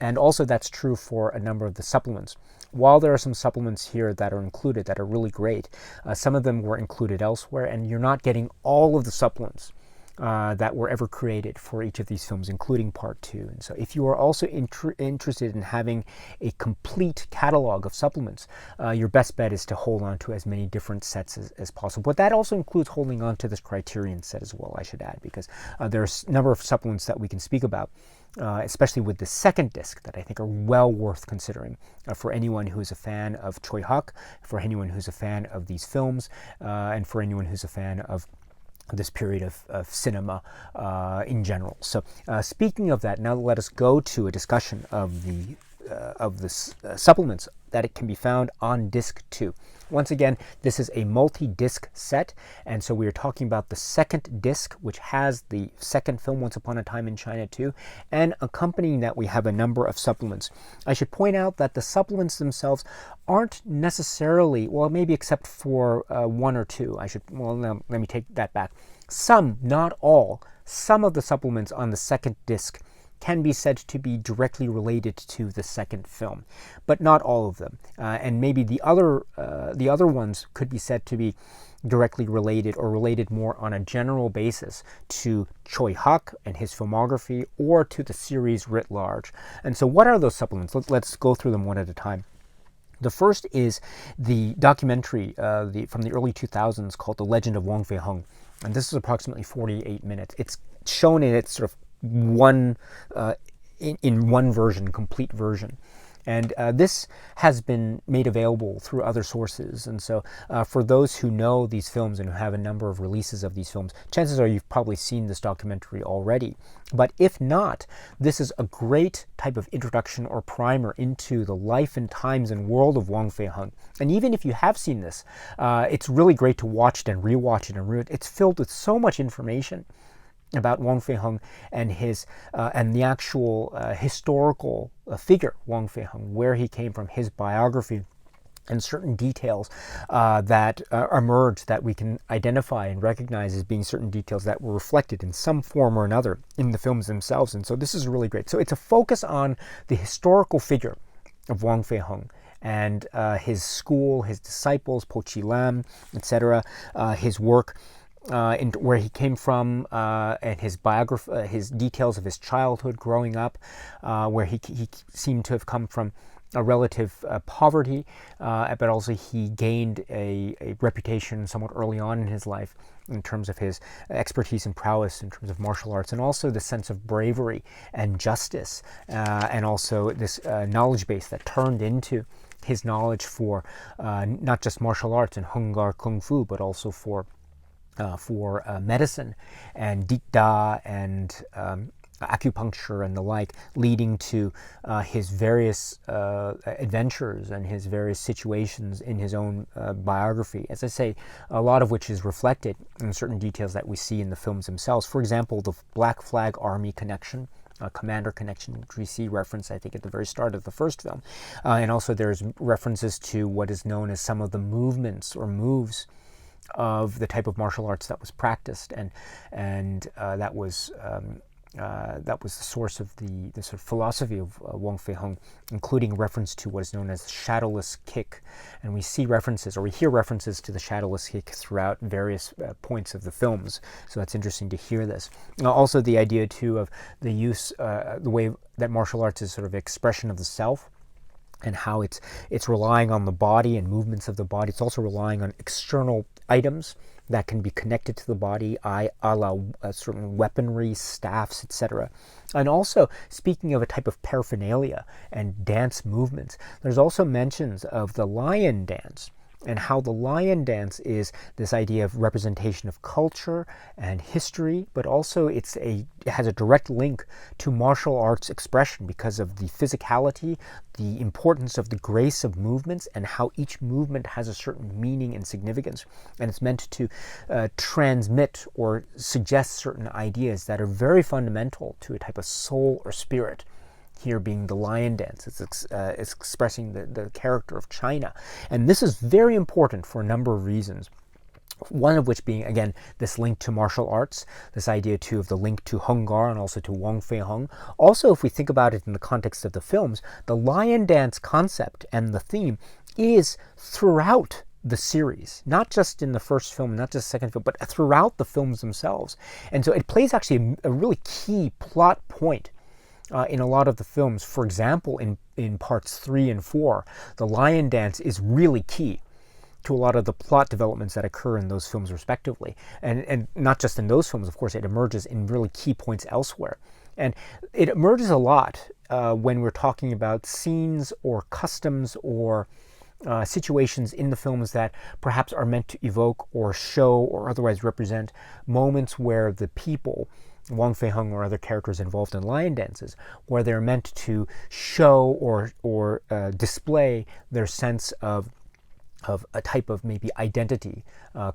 And also that's true for a number of the supplements. While there are some supplements here that are included that are really great, some of them were included elsewhere, and you're not getting all of the supplements that were ever created for each of these films, including part 2. And so if you are also interested in having a complete catalog of supplements, your best bet is to hold on to as many different sets as possible. But that also includes holding on to this Criterion set as well, I should add, because there's a number of supplements that we can speak about, especially with the second disc, that I think are well worth considering for anyone who is a fan of Tsui Hark, for anyone who's a fan of these films, and for anyone who's a fan of this period of cinema in general. So speaking of that, now let us go to a discussion of the supplements that it can be found on disc 2. Once again, this is a multi-disc set, and so we are talking about the second disc, which has the second film, Once Upon a Time in China 2, and accompanying that we have a number of supplements. I should point out that the supplements themselves aren't necessarily, well, maybe except for 1 or 2. Let me take that back. Some, not all, some of the supplements on the second disc can be said to be directly related to the second film, but not all of them. And maybe the other ones could be said to be directly related or related more on a general basis to Tsui Hark and his filmography or to the series writ large. And so what are those supplements? Let's go through them one at a time. The first is the documentary from the early 2000s called The Legend of Wang Feihong. And this is approximately 48 minutes. It's shown in its sort of one version, complete version. And this has been made available through other sources. And so for those who know these films and who have a number of releases of these films, chances are you've probably seen this documentary already. But if not, this is a great type of introduction or primer into the life and times and world of Wang Feihong. And even if you have seen this, it's really great to watch it and rewatch it and it's filled with so much information about Wang Feihong and his and the actual historical figure Wang Feihong, where he came from, his biography, and certain details that emerge that we can identify and recognize as being certain details that were reflected in some form or another in the films themselves. And so this is really great. So it's a focus on the historical figure of Wang Feihong and his school, his disciples, Po Chi Lam, etc., his work, where he came from, and his biography, his details of his childhood growing up, where he seemed to have come from a relative poverty, but also he gained a reputation somewhat early on in his life in terms of his expertise and prowess in terms of martial arts, and also the sense of bravery and justice, and also this knowledge base that turned into his knowledge for not just martial arts and Hung Gar Kung Fu, but also for medicine and Dik Da and acupuncture and the like, leading to his various adventures and his various situations in his own biography. As I say, a lot of which is reflected in certain details that we see in the films themselves. For example, the Black Flag Army connection, commander connection, which we see reference, I think, at the very start of the first film. And also there's references to what is known as some of the movements or moves of the type of martial arts that was practiced, and that was the source of the sort of philosophy of Wang Feihong, including reference to what is known as shadowless kick. And we see references, or we hear references to the shadowless kick throughout various points of the films. So that's interesting to hear this. Also the idea too of the use, the way that martial arts is sort of expression of the self, and how it's relying on the body and movements of the body. It's also relying on external items that can be connected to the body, a la certain weaponry, staffs, etc. And also, speaking of a type of paraphernalia and dance movements, there's also mentions of the lion dance, and how the lion dance is this idea of representation of culture and history, but also it has a direct link to martial arts expression because of the physicality, the importance of the grace of movements, and how each movement has a certain meaning and significance. And it's meant to transmit or suggest certain ideas that are very fundamental to a type of soul or spirit. Here being the lion dance, it's expressing the character of China. And this is very important for a number of reasons. One of which being, again, this link to martial arts, this idea too of the link to Hung Gar and also to Wang Feihong. Also, if we think about it in the context of the films, the lion dance concept and the theme is throughout the series, not just in the first film, not just the second film, but throughout the films themselves. And so it plays actually a really key plot point in a lot of the films. For example, in parts 3 and 4, the lion dance is really key to a lot of the plot developments that occur in those films respectively. And not just in those films, of course, it emerges in really key points elsewhere. And it emerges a lot when we're talking about scenes or customs or situations in the films that perhaps are meant to evoke or show or otherwise represent moments where the people, Wang Feihong or other characters involved in lion dances, where they're meant to show or display their sense of a type of maybe identity,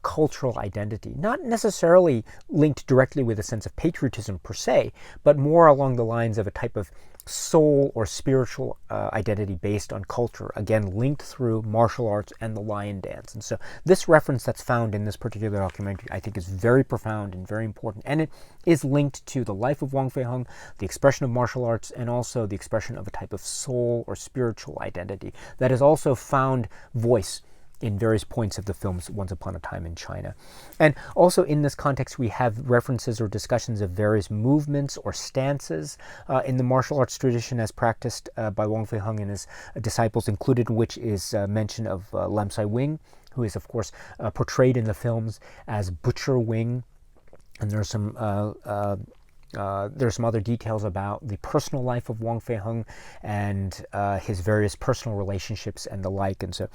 cultural identity, not necessarily linked directly with a sense of patriotism per se, but more along the lines of a type of soul or spiritual identity based on culture, again linked through martial arts and the lion dance. And so this reference that's found in this particular documentary I think is very profound and very important, and it is linked to the life of Wang Feihong, the expression of martial arts, and also the expression of a type of soul or spiritual identity that has also found voice in various points of the film's Once Upon a Time in China. And also in this context, we have references or discussions of various movements or stances in the martial arts tradition as practiced by Wang Feihong and his disciples, included which is mention of Lam Sai Wing, who is, of course, portrayed in the films as Butcher Wing. And there's some other details about the personal life of Wang Feihong and his various personal relationships and the like. And so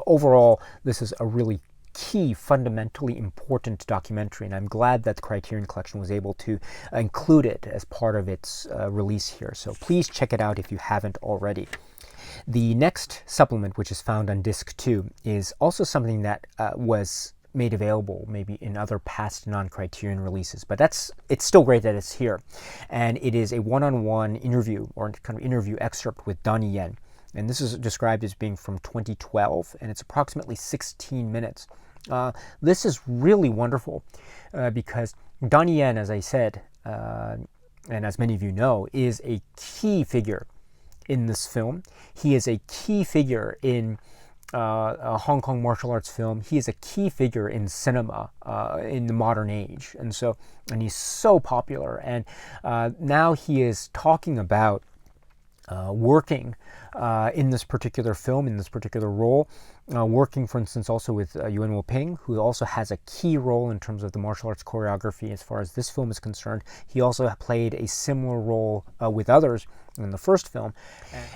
overall, this is a really key, fundamentally important documentary, and I'm glad that the Criterion Collection was able to include it as part of its release here. So please check it out if you haven't already. The next supplement, which is found on disc 2, is also something that was made available maybe in other past non-Criterion releases, but it's still great that it's here. And it is a one-on-one interview, or kind of interview excerpt with Donnie Yen. And this is described as being from 2012, and it's approximately 16 minutes. This is really wonderful because Donnie Yen, as I said, and as many of you know, is a key figure in this film. He is a key figure in a Hong Kong martial arts film. He is a key figure in cinema in the modern age, and he's so popular. And now he is talking about working in this particular film, in this particular role, working, for instance, also with Yuen Woo-ping, who also has a key role in terms of the martial arts choreography as far as this film is concerned. He also played a similar role with others in the first film.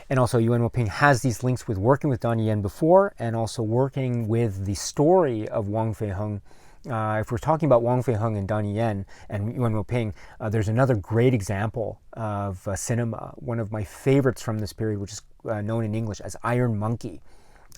And also Yuen Woo-ping has these links with working with Donnie Yen before, and also working with the story of Wang Feihong. If we're talking about Wang Feihong and Donnie Yen and Yuen Woo-ping, there's another great example of cinema, one of my favorites from this period, which is known in English as Iron Monkey.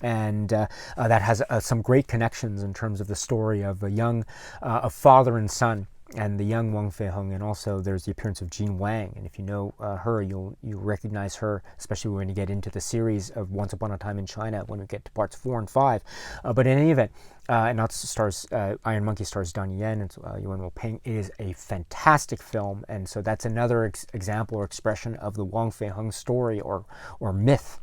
And that has some great connections in terms of the story of a father and son, and the young Wang Feihong, and also there's the appearance of Jean Wang. And if you know her, you'll recognize her, especially when you get into the series of Once Upon a Time in China, when we get to parts 4 and 5. But in any event, and that stars Iron Monkey stars Donnie Yen and Yuen Woo-ping. It is a fantastic film, and so that's another example or expression of the Wang Feihong story or myth,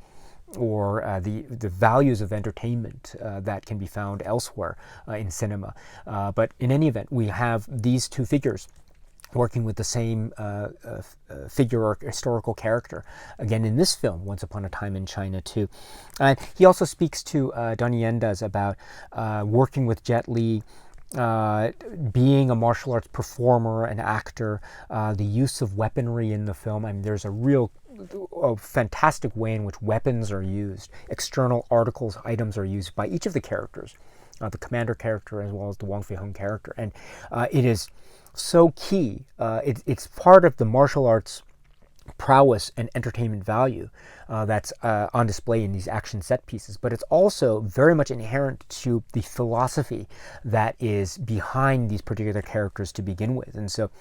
or the values of entertainment that can be found elsewhere in cinema. But in any event, we have these two figures working with the same figure or historical character, again in this film, Once Upon a Time in China too. And he also speaks to, Donnie Yen does, about working with Jet Li, being a martial arts performer and actor, the use of weaponry in the film. I mean, there's a fantastic way in which weapons are used, external articles, items are used by each of the characters, the commander character as well as the Wang Feihong character. And it is so key. It's part of the martial arts prowess and entertainment value that's on display in these action set pieces, but it's also very much inherent to the philosophy that is behind these particular characters to begin with. And so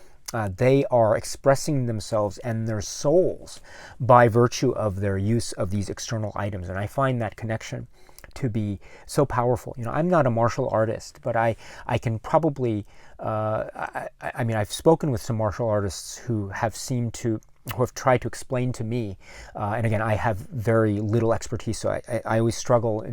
they are expressing themselves and their souls by virtue of their use of these external items. And I find that connection to be so powerful. You know, I'm not a martial artist, but I can probably, I mean, I've spoken with some martial artists who have tried to explain to me, and again, I have very little expertise, so I always struggle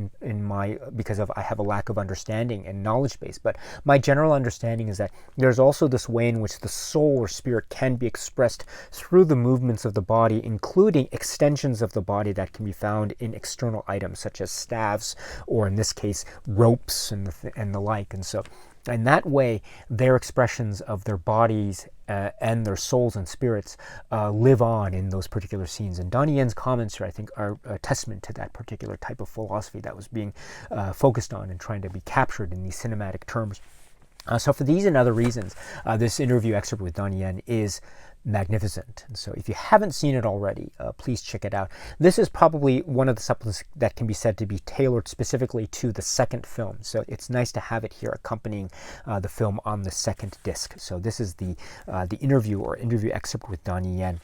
because I have a lack of understanding and knowledge base. But my general understanding is that there's also this way in which the soul or spirit can be expressed through the movements of the body, including extensions of the body that can be found in external items such as staves, or in this case, ropes and the like. And so, in that way, their expressions of their bodies and their souls and spirits live on in those particular scenes. And Donnie Yen's comments here, I think, are a testament to that particular type of philosophy that was being focused on and trying to be captured in these cinematic terms. So for these and other reasons, this interview excerpt with Donnie Yen is magnificent. And so if you haven't seen it already, please check it out. This is probably one of the supplements that can be said to be tailored specifically to the second film. So it's nice to have it here accompanying the film on the second disc. So this is the interview or interview excerpt with Donnie Yen.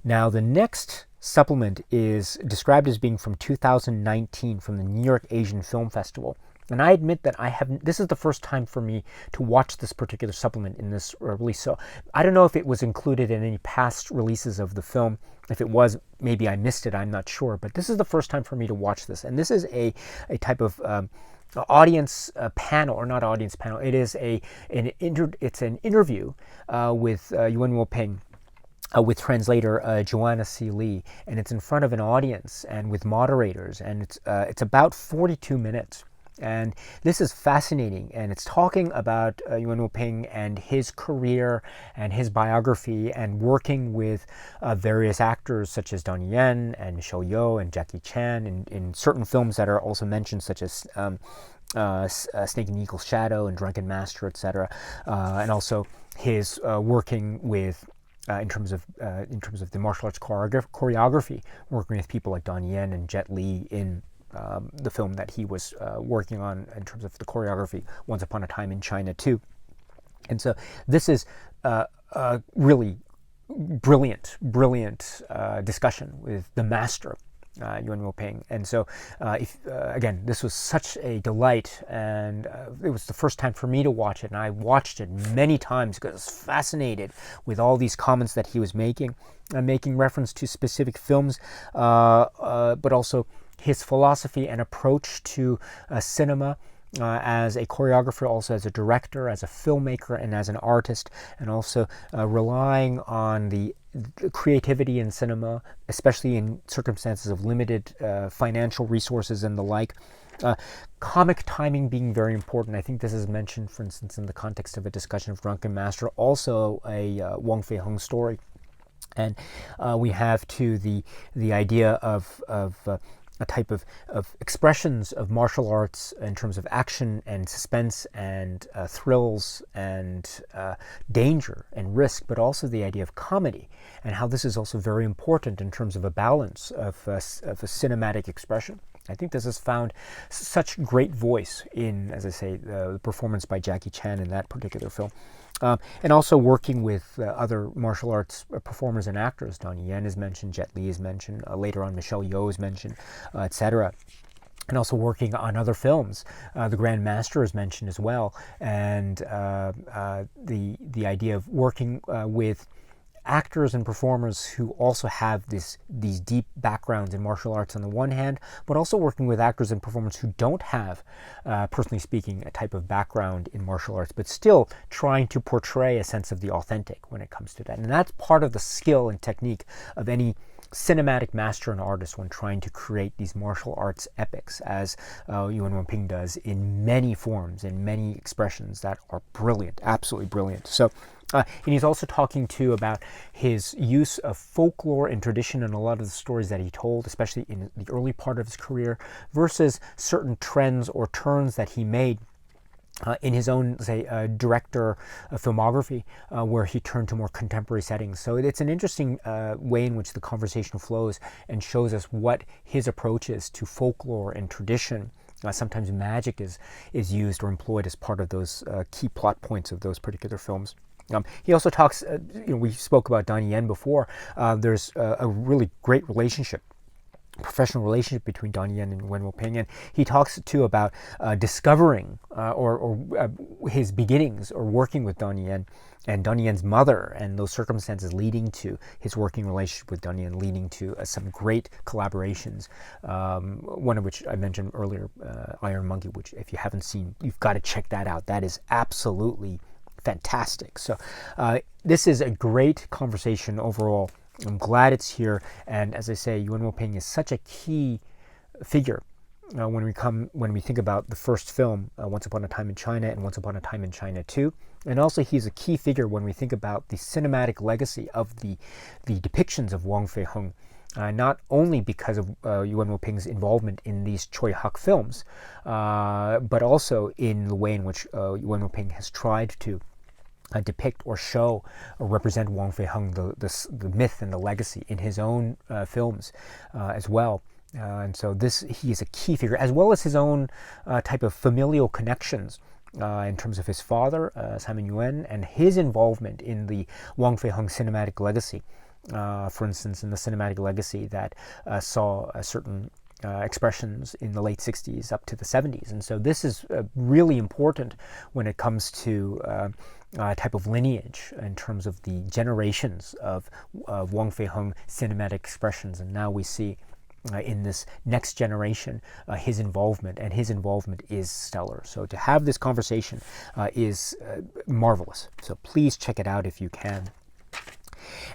Now, the next supplement is described as being from 2019 from the New York Asian Film Festival. And I admit that this is the first time for me to watch this particular supplement in this release. So I don't know if it was included in any past releases of the film. If it was, maybe I missed it, I'm not sure. But this is the first time for me to watch this. And this is a type of audience panel, or not audience panel. It is it's an interview with Yuen Woo-ping, with translator Joanna C. Lee, and it's in front of an audience and with moderators, and it's about 42 minutes. And this is fascinating, and it's talking about Yuen Woo-ping and his career and his biography, and working with various actors such as Donnie Yen and Michelle Yeoh and Jackie Chan in certain films that are also mentioned, such as Snake and Eagle's Shadow and Drunken Master, etc. And also his working with in terms of the martial arts choreography, working with people like Donnie Yen and Jet Li in the film that he was working on in terms of the choreography, Once Upon a Time in China too. And so this is a really brilliant discussion with the master, Yuen Woo-ping. And so again, this was such a delight, and it was the first time for me to watch it, and I watched it many times because I was fascinated with all these comments that he was making reference to specific films, but also his philosophy and approach to cinema as a choreographer, also as a director, as a filmmaker, and as an artist, and also relying on the creativity in cinema, especially in circumstances of limited financial resources and the like. Comic timing being very important. I think this is mentioned, for instance, in the context of a discussion of Drunken Master, also a Wang Fei-hung story. And we have too the idea of a type of expressions of martial arts in terms of action and suspense and thrills and danger and risk, but also the idea of comedy, and how this is also very important in terms of a balance of a cinematic expression. I think this has found such great voice in, as I say, the performance by Jackie Chan in that particular film. And also working with other martial arts performers and actors. Donnie Yen is mentioned, Jet Li is mentioned, later on Michelle Yeoh is mentioned, etc. And also working on other films. The Grand Master is mentioned as well. And the idea of working with actors and performers who also have these deep backgrounds in martial arts on the one hand, but also working with actors and performers who don't have, personally speaking, a type of background in martial arts, but still trying to portray a sense of the authentic when it comes to that. And that's part of the skill and technique of any cinematic master and artist when trying to create these martial arts epics, as Yuen Woo-ping does in many forms, in many expressions that are brilliant, absolutely brilliant. So, and he's also talking too about his use of folklore and tradition in a lot of the stories that he told, especially in the early part of his career, versus certain trends or turns that he made in his own, say, director filmography, where he turned to more contemporary settings. So it's an interesting way in which the conversation flows and shows us what his approach is to folklore and tradition. Sometimes magic is used or employed as part of those key plot points of those particular films. He also talks, we spoke about Donnie Yen before. There's a really great professional relationship between Donnie Yen and Yuen Woo-ping, and he talks too about discovering or his beginnings or working with Donnie Yen and Donnie Yen's mother, and those circumstances leading to his working relationship with Donnie Yen, leading to some great collaborations. One of which I mentioned earlier, Iron Monkey, which if you haven't seen, you've got to check that out. That is absolutely fantastic. So this is a great conversation overall. I'm glad it's here, and as I say, Yuen Woo-ping is such a key figure when we think about the first film, Once Upon a Time in China and Once Upon a Time in China 2. And also he's a key figure when we think about the cinematic legacy of the depictions of Wang Fei-hung, not only because of Yuen Woo-ping's involvement in these Tsui Hark films, but also in the way in which Yuen Woo-ping has tried to depict or show or represent Wang Fei-hung, the myth and the legacy in his own films as well. And so he is a key figure, as well as his own type of familial connections in terms of his father, Simon Yuen, and his involvement in the Wang Fei-hung cinematic legacy. for instance, in the cinematic legacy that saw certain expressions in the late 60s up to the 70s. And so this is really important when it comes to type of lineage in terms of the generations of Wang Feihong cinematic expressions. And now we see in this next generation his involvement, and his involvement is stellar. So to have this conversation is marvelous. So please check it out if you can.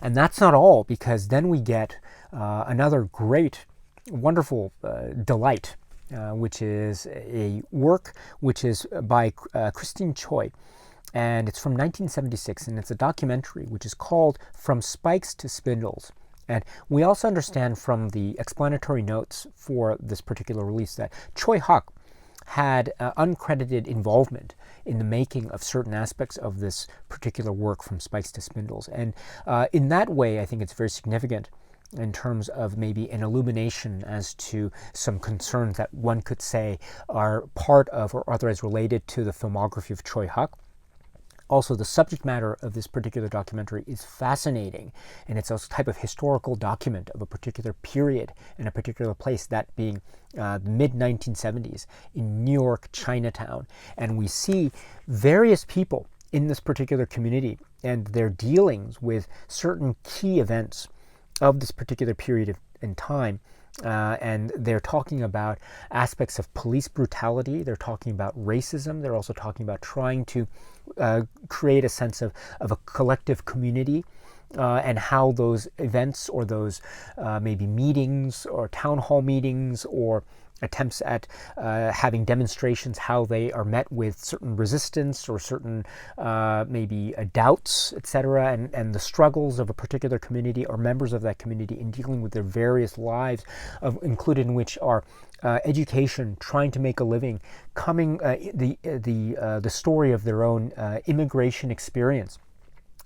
And that's not all, because then we get another great, wonderful delight, which is a work which is by Christine Tsui, and it's from 1976, and it's a documentary which is called From Spikes to Spindles. And we also understand from the explanatory notes for this particular release that Tsui Hark had uncredited involvement in the making of certain aspects of this particular work, From Spikes to Spindles. And in that way, I think it's very significant in terms of maybe an illumination as to some concerns that one could say are part of or otherwise related to the filmography of Tsui Hark. Also, the subject matter of this particular documentary is fascinating, and it's a type of historical document of a particular period and a particular place, that being the mid-1970s in New York, Chinatown. And we see various people in this particular community and their dealings with certain key events of this particular period in time. And they're talking about aspects of police brutality. They're talking about racism. They're also talking about trying to create a sense of a collective community, and how those events or those maybe meetings or town hall meetings or attempts at having demonstrations, how they are met with certain resistance or certain maybe doubts, etc., and the struggles of a particular community or members of that community in dealing with their various lives, included in which are education, trying to make a living, the story of their own immigration experience,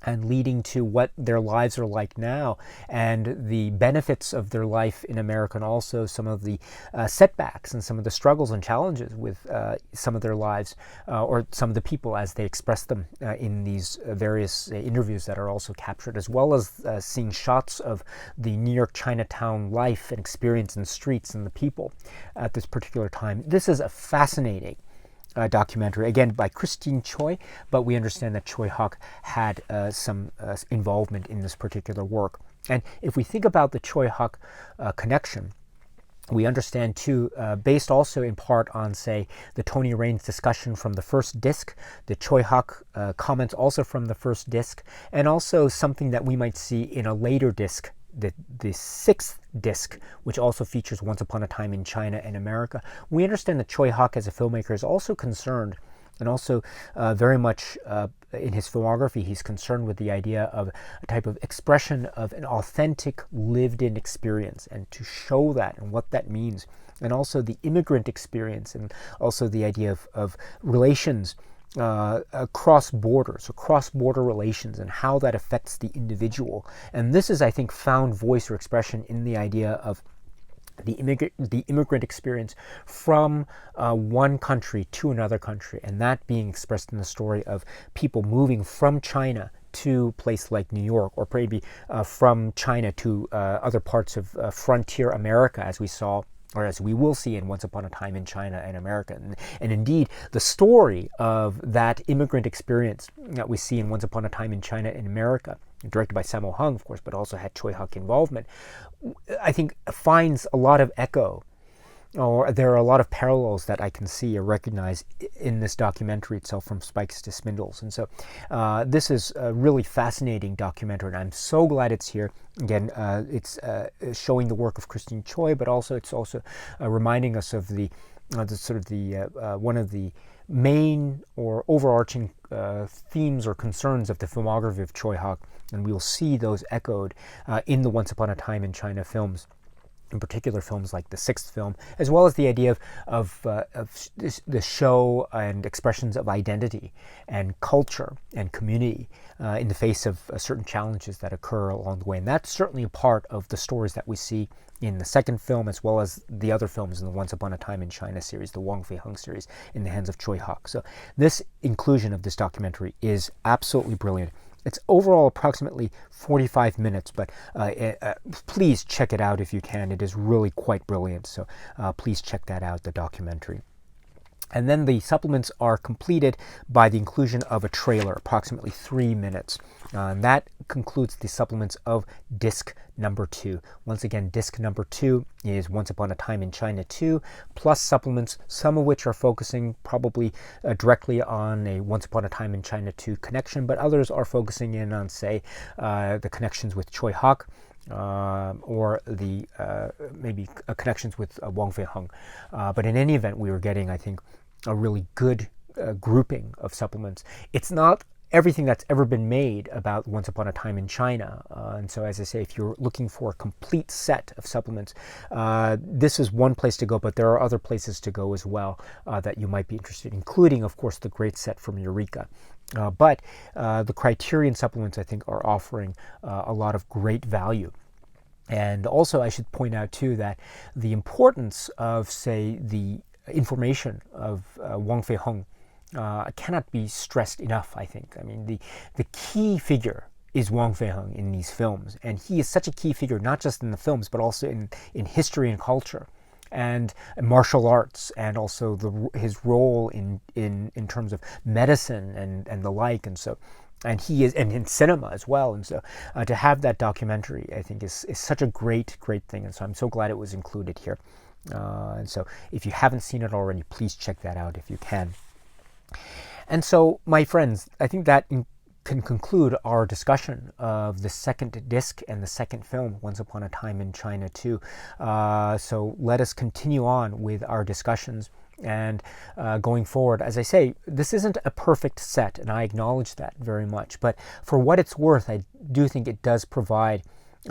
and leading to what their lives are like now, and the benefits of their life in America, and also some of the setbacks and some of the struggles and challenges with some of their lives, or some of the people as they express them in these various interviews that are also captured, as well as seeing shots of the New York Chinatown life and experience in the streets and the people at this particular time. This is a fascinating documentary, again by Christine Tsui, but we understand that Tsui Hark had some involvement in this particular work. And if we think about the Tsui Hark connection, we understand too, based also in part on, say, the Tony Raines discussion from the first disc, the Tsui Hark comments also from the first disc, and also something that we might see in a later disc, the sixth disc, which also features Once Upon a Time in China and America. We understand that Tsui Hark as a filmmaker is also concerned, and also very much in his filmography, he's concerned with the idea of a type of expression of an authentic lived-in experience, and to show that and what that means, and also the immigrant experience, and also the idea of relations across borders, cross-border relations, and how that affects the individual. And this is, I think, found voice or expression in the idea of the immigrant experience from one country to another country, and that being expressed in the story of people moving from China to a place like New York, or maybe from China to other parts of frontier America, as we saw, or as we will see in Once Upon a Time in China and America. And indeed, the story of that immigrant experience that we see in Once Upon a Time in China and America, directed by Sammo Hung, of course, but also had Tsui Hark involvement, I think finds a lot of echo, or there are a lot of parallels that I can see or recognize in this documentary itself, From Spikes to Spindles. And so this is a really fascinating documentary, and I'm so glad it's here. Again, it's showing the work of Christine Tsui, but also it's also reminding us of the sort of the one of the main or overarching themes or concerns of the filmography of Tsui Hark, and we'll see those echoed in the Once Upon a Time in China films, in particular films like the sixth film, as well as the idea of the show and expressions of identity and culture and community in the face of certain challenges that occur along the way. And that's certainly a part of the stories that we see in the second film, as well as the other films in the Once Upon a Time in China series, the Wang Feihong series, in the hands of Tsui Hark. So this inclusion of this documentary is absolutely brilliant. It's overall approximately 45 minutes, but please check it out if you can. It is really quite brilliant, so please check that out, the documentary. And then the supplements are completed by the inclusion of a trailer, approximately 3 minutes. And that concludes the supplements of disc number 2. Once again, disc number 2 is Once Upon a Time in China 2, plus supplements, some of which are focusing probably directly on a Once Upon a Time in China 2 connection, but others are focusing in on, say, the connections with Tsui Hark, or the maybe connections with Wang Feihong. But in any event, we were getting, I think, a really good grouping of supplements. It's not everything that's ever been made about Once Upon a Time in China. And so, as I say, if you're looking for a complete set of supplements, this is one place to go, but there are other places to go as well that you might be interested in, including, of course, the great set from Eureka. But the Criterion supplements, I think, are offering a lot of great value. And also, I should point out, too, that the importance of, say, the information of Wang Feihong cannot be stressed enough, I think. I mean, the key figure is Wang Feihong in these films. And he is such a key figure, not just in the films, but also in history and culture, and martial arts, and also his role in terms of medicine and the like. And so, and he is, and in cinema as well. And so to have that documentary, I think, is such a great thing. And so I'm so glad it was included here. And so if you haven't seen it already, please check that out if you can. And so, my friends, I think that can conclude our discussion of the second disc and the second film, Once Upon a Time in China 2. So let us continue on with our discussions. And going forward, as I say, this isn't a perfect set, and I acknowledge that very much. But for what it's worth, I do think it does provide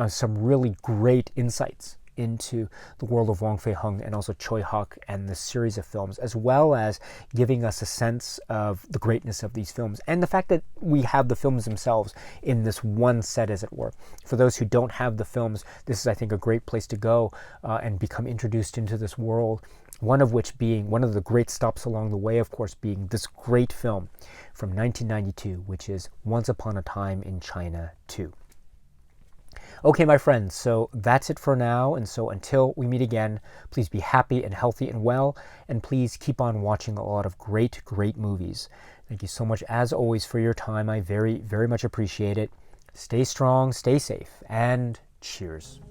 some really great insights into the world of Wang Feihong and also Tsui Hark and the series of films, as well as giving us a sense of the greatness of these films and the fact that we have the films themselves in this one set, as it were. For those who don't have the films, this is, I think, a great place to go and become introduced into this world, one of which being, one of the great stops along the way, of course, being this great film from 1992, which is Once Upon a Time in China 2. Okay, my friends, so that's it for now. And so until we meet again, please be happy and healthy and well, and please keep on watching a lot of great movies. Thank you so much, as always, for your time. I very much appreciate it. Stay strong, stay safe, and cheers.